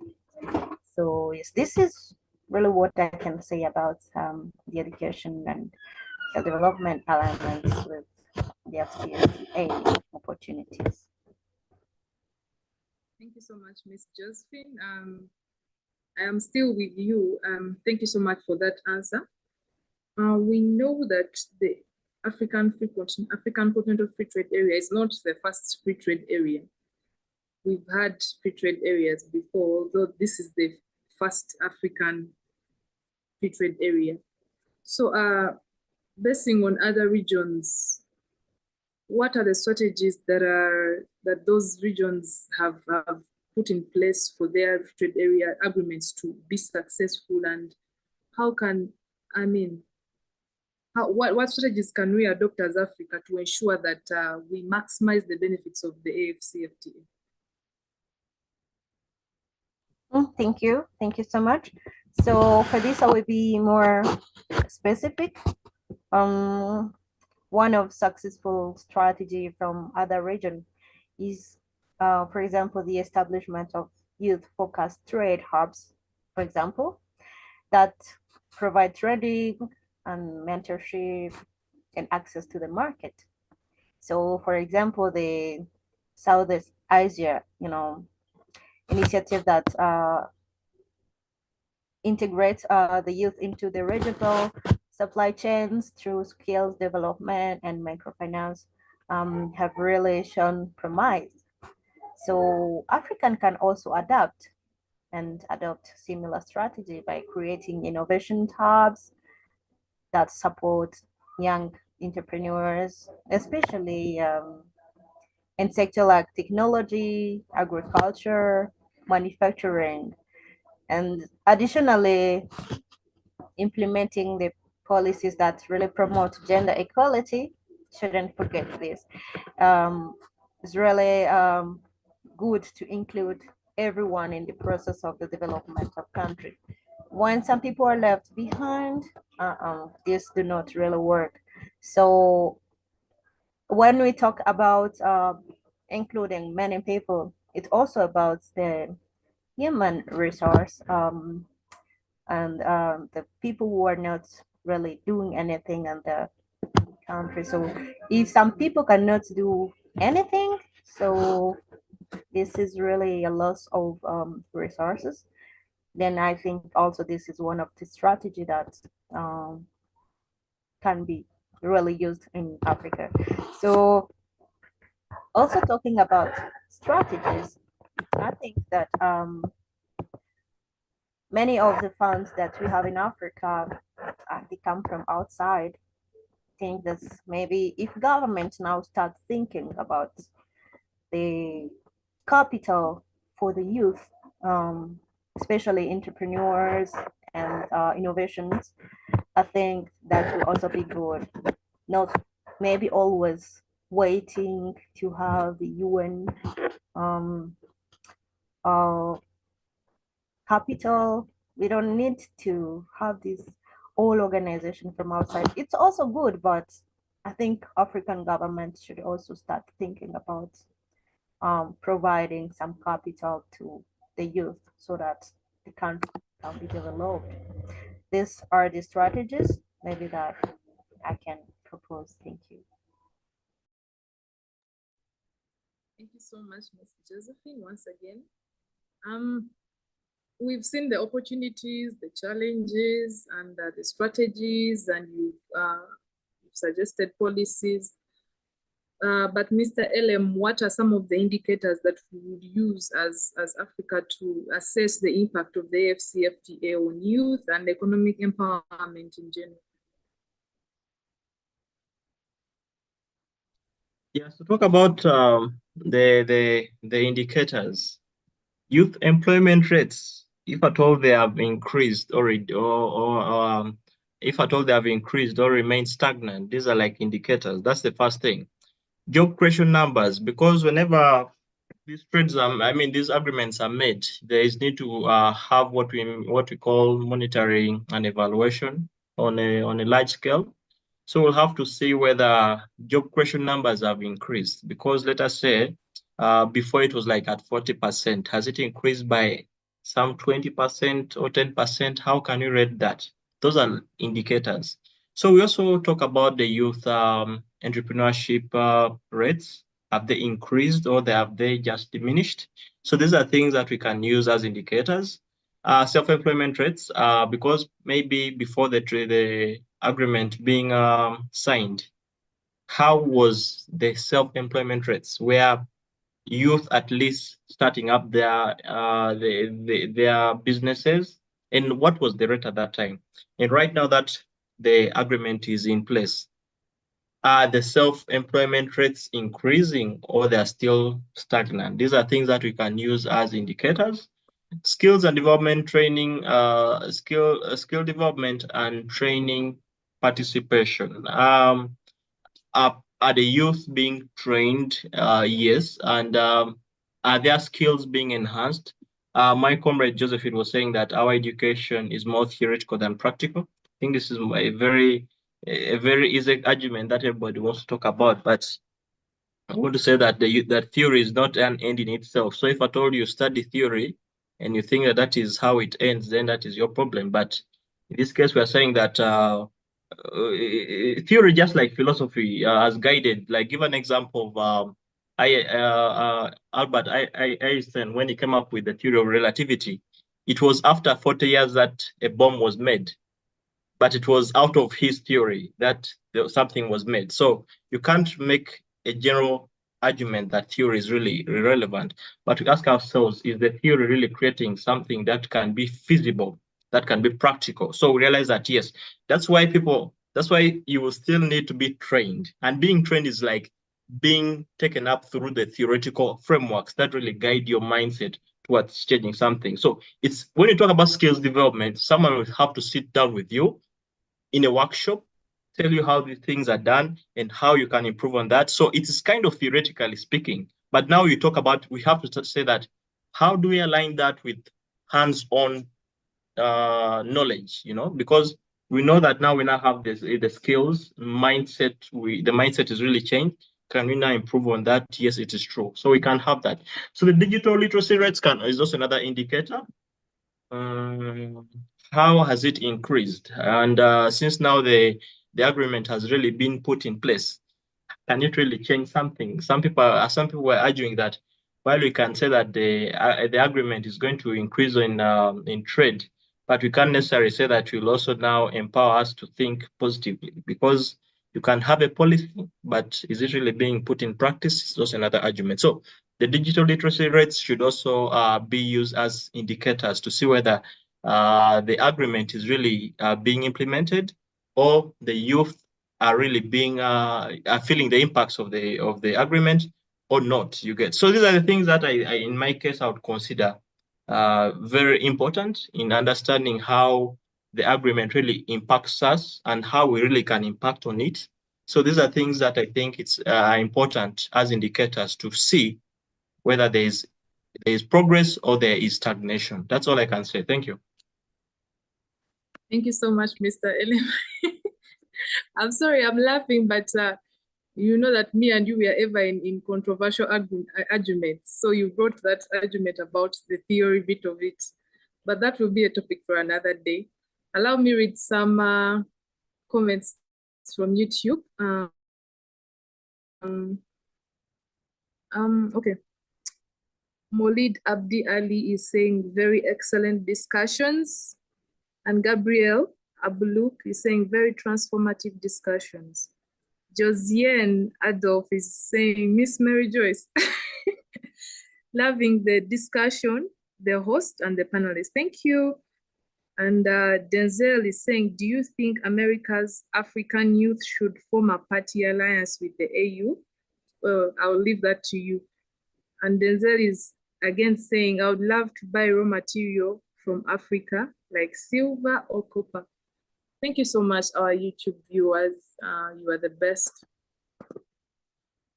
Speaker 4: So yes, this is really what I can say about the education and the development alignments with the FCSA opportunities.
Speaker 1: Thank you so much, Ms. Josephine. I am still with you. Thank you so much for that answer. We know that the African Continental Free Trade Area is not the first free trade area. We've had free trade areas before, although this is the first African free trade area. So basing on other regions, what are the strategies that those regions have put in place for their free trade area agreements to be successful, and how can, I mean, what strategies can we adopt as Africa to ensure that we maximize the benefits of the AfCFTA?
Speaker 4: Thank you. Thank you so much. So for this, I will be more specific. One of successful strategy from other region is, for example, the establishment of youth-focused trade hubs, for example, that provide trading and mentorship and access to the market. So, for example, the Southeast Asia, initiative that integrates the youth into the regional supply chains through skills development and microfinance have really shown promise. So African can also adapt and adopt similar strategy by creating innovation hubs that support young entrepreneurs, especially in sector like technology, agriculture, manufacturing, and additionally implementing the policies that really promote gender equality. Shouldn't forget this. It's really good to include everyone in the process of the development of country. When some people are left behind, this do not really work. So when we talk about including many people, it's also about the human resource and the people who are not really doing anything in the country. So if some people cannot do anything, so this is really a loss of resources. Then I think also this is one of the strategy that can be really used in Africa. So also talking about strategies, I think that many of the funds that we have in Africa, they come from outside. I think that maybe if government now start thinking about the capital for the youth, especially entrepreneurs and innovations, I think that will also be good. Not maybe always waiting to have the UN uh, capital. We don't need to have this whole organization from outside. It's also good, but I think African governments should also start thinking about providing some capital to the youth so that the country can be developed. These are the strategies maybe that I can propose. Thank you.
Speaker 1: Thank you so much, Ms. Josephine, once again. We've seen the opportunities, the challenges, and the strategies, and you've suggested policies. But Mr. LM, what are some of the indicators that we would use as Africa to assess the impact of the AfCFTA on youth and economic empowerment in general?
Speaker 3: Yes, to talk about the indicators, youth employment rates, if at all they have increased or if at all they have increased or remain stagnant, these are like indicators. That's the first thing. Job creation numbers, because whenever these trades these agreements are made, there is need to have what we call monitoring and evaluation on a large scale. So we'll have to see whether job creation numbers have increased, because let us say before it was like at 40%. Has it increased by some 20% or 10%? How can you rate that? Those are indicators. So we also talk about the youth entrepreneurship rates. Have they increased or have they just diminished? So these are things that we can use as indicators. Self-employment rates, because maybe before the agreement being signed, how was the self-employment rates? Where youth at least starting up their businesses, and what was the rate at that time? And right now that the agreement is in place, are the self-employment rates increasing or they're still stagnant? These are things that we can use as indicators. Skills and development training, skill development and training participation. Are the youth being trained? Yes. And are their skills being enhanced? My comrade Josephine was saying that our education is more theoretical than practical. I think this is a very easy argument that everybody wants to talk about, but I want to say that that theory is not an end in itself. So if at all you study theory and you think that that is how it ends, then that is your problem. But in this case, we are saying that theory, just like philosophy, has guided. Like, give an example of Albert Einstein when he came up with the theory of relativity. It was after 40 years that a bomb was made, but it was out of his theory that something was made. So you can't make a general argument that theory is really irrelevant, but we ask ourselves, is the theory really creating something that can be feasible, that can be practical? So we realize that, yes, that's why you will still need to be trained. And being trained is like being taken up through the theoretical frameworks that really guide your mindset towards changing something. So it's when you talk about skills development, someone will have to sit down with you in a workshop, tell you how these things are done and how you can improve on that. So it is kind of theoretically speaking. But now you talk about, we have to say that, how do we align that with hands-on knowledge, because we know that now we now have the skills, mindset, the mindset is really changed. Can we now improve on that? Yes, it is true. So we can have that. So the digital literacy rates is also another indicator. How has it increased? And since now the agreement has really been put in place, can it really change something? Some people were arguing that while we can say that the agreement is going to increase in trade, but we can't necessarily say that will also now empower us to think positively, because you can have a policy, but is it really being put in practice? It's also another argument. So the digital literacy rates should also be used as indicators to see whether the agreement is really being implemented, or the youth are really being are feeling the impacts of the agreement or not. You get. So these are the things that I in my case I would consider very important in understanding how the agreement really impacts us and how we really can impact on it. So these are things that I think it's important as indicators to see whether there is progress or there is stagnation. That's all I can say. Thank you.
Speaker 1: Thank you so much, Mr. Elim. I'm sorry, I'm laughing, but you know that me and you were ever in controversial arguments. So you brought that argument about the theory bit of it, but that will be a topic for another day. Allow me read some comments from YouTube. Okay. Molid Abdi Ali is saying very excellent discussions. And Gabriel Abuluk is saying very transformative discussions. Josiane Adolf is saying, Miss Mary Joyce, loving the discussion, the host and the panelists. Thank you. And Denzel is saying, do you think America's African youth should form a party alliance with the AU? Well, I'll leave that to you. And Denzel is again saying, I would love to buy raw material from Africa, like silver or copper. Thank you so much, our YouTube viewers. You are the best.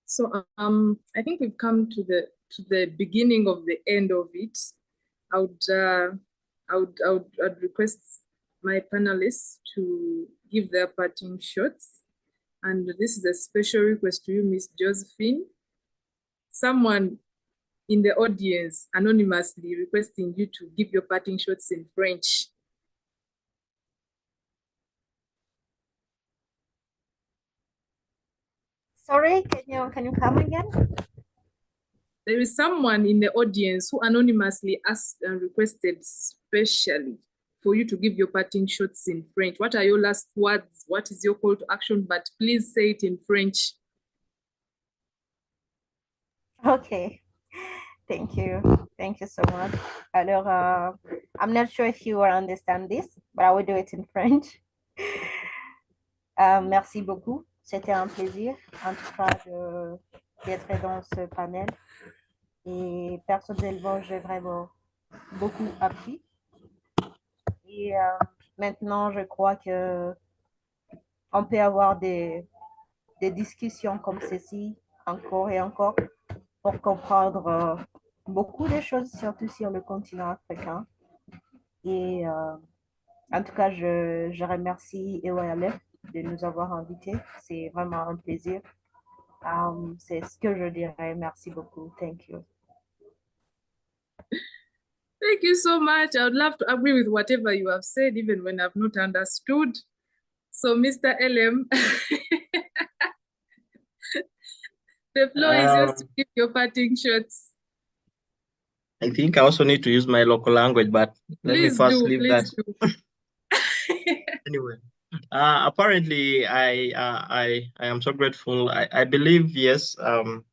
Speaker 1: So I think we've come to the beginning of the end of it. I would request my panelists to give their parting shots. And this is a special request to you, Miss Josephine. Someone in the audience anonymously requesting you to give your parting shots in French.
Speaker 4: Sorry, can you come again?
Speaker 1: There is someone in the audience who anonymously asked and requested specially for you to give your parting shots in French. What are your last words? What is your call to action? But please say it in French.
Speaker 4: Okay, thank you. Thank you so much. Alors, I'm not sure if you will understand this, but I will do it in French. Merci beaucoup. C'était un plaisir, en tout cas, d'être dans ce panel. Et personnellement, j'ai vraiment beaucoup appris. Et maintenant, je crois que on peut avoir des discussions comme ceci encore et encore pour comprendre beaucoup de choses, surtout sur le continent africain. Et en tout cas, je remercie EYLF de nous avoir invités. C'est vraiment un plaisir. C'est ce que je dirais. Merci beaucoup. Thank you.
Speaker 1: Thank you so much. I would love to agree with whatever you have said, even when I've not understood. So, Mr. LM, the floor is yours to give your parting shots.
Speaker 3: I think I also need to use my local language, but let me first leave that. Anyway, apparently, I am so grateful. I believe, yes, the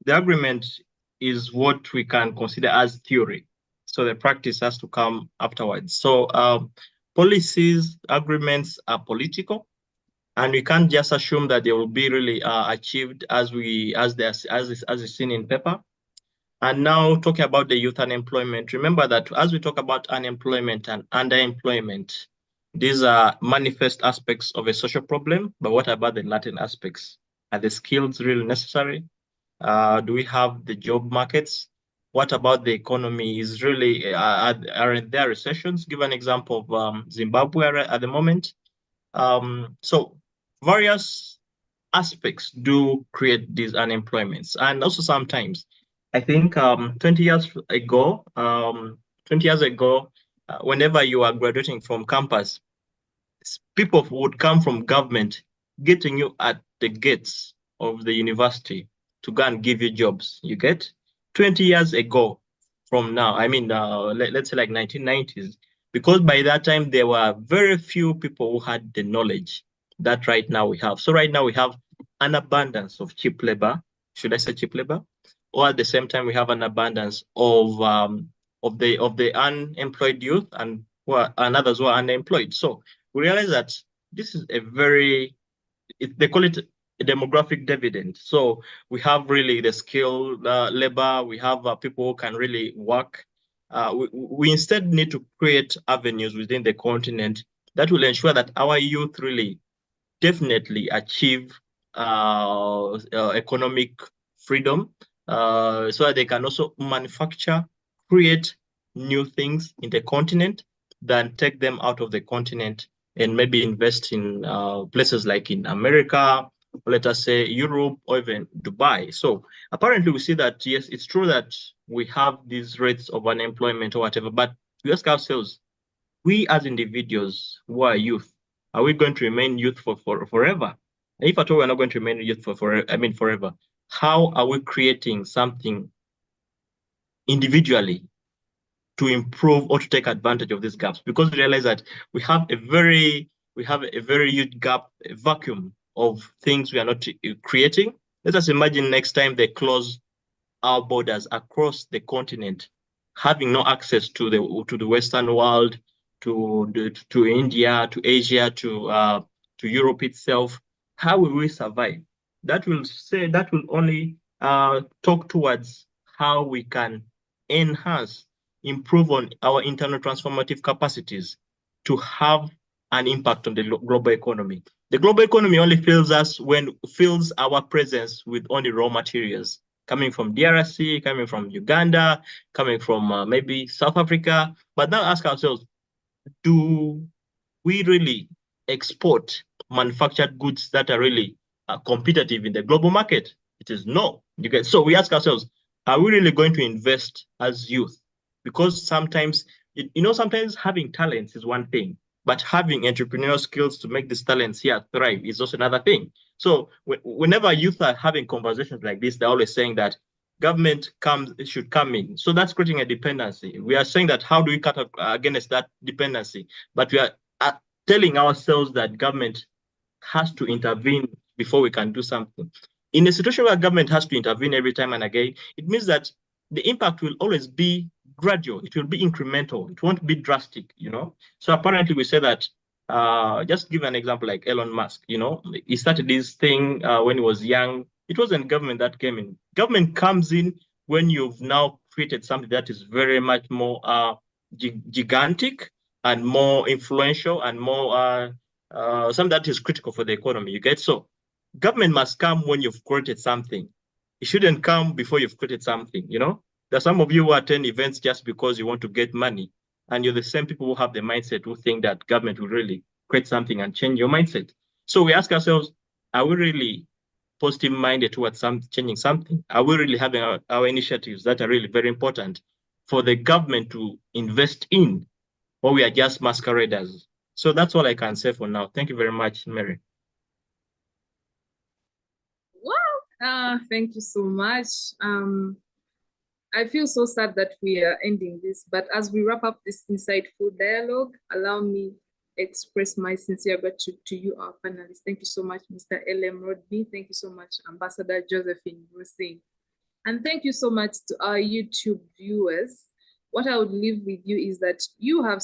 Speaker 3: agreement is what we can consider as theory. So the practice has to come afterwards. So policies, agreements are political, and we can't just assume that they will be really achieved as is seen in paper. And now talking about the youth unemployment, remember that as we talk about unemployment and underemployment, these are manifest aspects of a social problem, but what about the latent aspects? Are the skills really necessary? Do we have the job markets? What about the economy? Is really are there recessions? Give an example of Zimbabwe at the moment. So various aspects do create these unemployments, and also sometimes I think 20 years ago, whenever you are graduating from campus, people would come from government getting you at the gates of the university to go and give you jobs. You get 20 years ago from now, I mean, let's say like 1990s, because by that time there were very few people who had the knowledge that right now we have. So right now we have an abundance of cheap labor. Should I say cheap labor? Or at the same time, we have an abundance of the unemployed youth and others who are unemployed. So we realize that this is a they call it a demographic dividend. So we have really the skilled labor, we have people who can really work. We instead need to create avenues within the continent that will ensure that our youth really definitely achieve economic freedom so that they can also manufacture, create new things in the continent, than take them out of the continent and maybe invest in places like in America, let us say Europe, or even Dubai. So apparently we see that, yes, it's true that we have these rates of unemployment or whatever, but we ask ourselves, we as individuals who are youth, are we going to remain youth for forever? And if at all we're not going to remain youth forever, how are we creating something individually to improve or to take advantage of these gaps? Because we realize that we have a very huge gap, a vacuum of things we are not creating. Let us imagine next time they close our borders across the continent, having no access to the Western world, to India, to Asia, to Europe itself. How will we survive? That will only talk towards how we can enhance, improve on our internal transformative capacities to have an impact on the global economy. The global economy only fills our presence with only raw materials coming from DRC, coming from Uganda, coming from maybe South Africa. But now ask ourselves, do we really export manufactured goods that are really competitive in the global market? It is no. So we ask ourselves, are we really going to invest as youth? Because sometimes, sometimes having talents is one thing, but having entrepreneurial skills to make these talents here thrive is also another thing. So whenever youth are having conversations like this, they're always saying that government should come in. So that's creating a dependency. We are saying that how do we cut against that dependency? But we are telling ourselves that government has to intervene before we can do something. In a situation where government has to intervene every time and again, it means that the impact will always be gradual. It will be incremental. It won't be drastic, So apparently we say that, just give an example like Elon Musk, he started this thing when he was young. It wasn't government that came in. Government comes in when you've now created something that is very much more gigantic and more influential and more something that is critical for the economy. You get? So government must come when you've created something. It shouldn't come before you've created something, you know? There's some of you who attend events just because you want to get money, and you're the same people who have the mindset who think that government will really create something and change your mindset. So we ask ourselves, are we really positive minded towards changing something? Are we really having our initiatives that are really very important for the government to invest in, or we are just masqueraders? So that's all I can say for now. Thank you very much, Mary.
Speaker 1: Wow. Thank you so much. I feel so sad that we are ending this, but as we wrap up this insightful dialogue, allow me express my sincere gratitude to you, our panelists. Thank you so much, Mr. L.M. Rodney. Thank you so much, Ambassador Josephine Brucing. And thank you so much to our YouTube viewers. What I would leave with you is that you have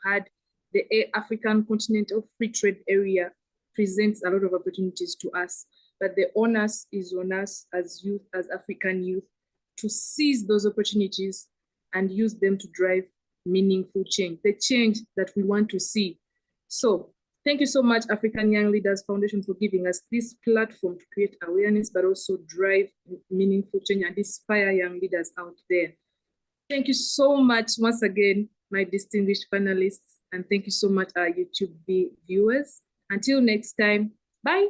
Speaker 1: heard the African Continental Free Trade Area presents a lot of opportunities to us, but the onus is on us as youth, as African youth, to seize those opportunities and use them to drive meaningful change, the change that we want to see. So thank you so much, African Young Leaders Foundation, for giving us this platform to create awareness, but also drive meaningful change and inspire young leaders out there. Thank you so much once again, my distinguished panelists, and thank you so much, our YouTube viewers. Until next time, bye.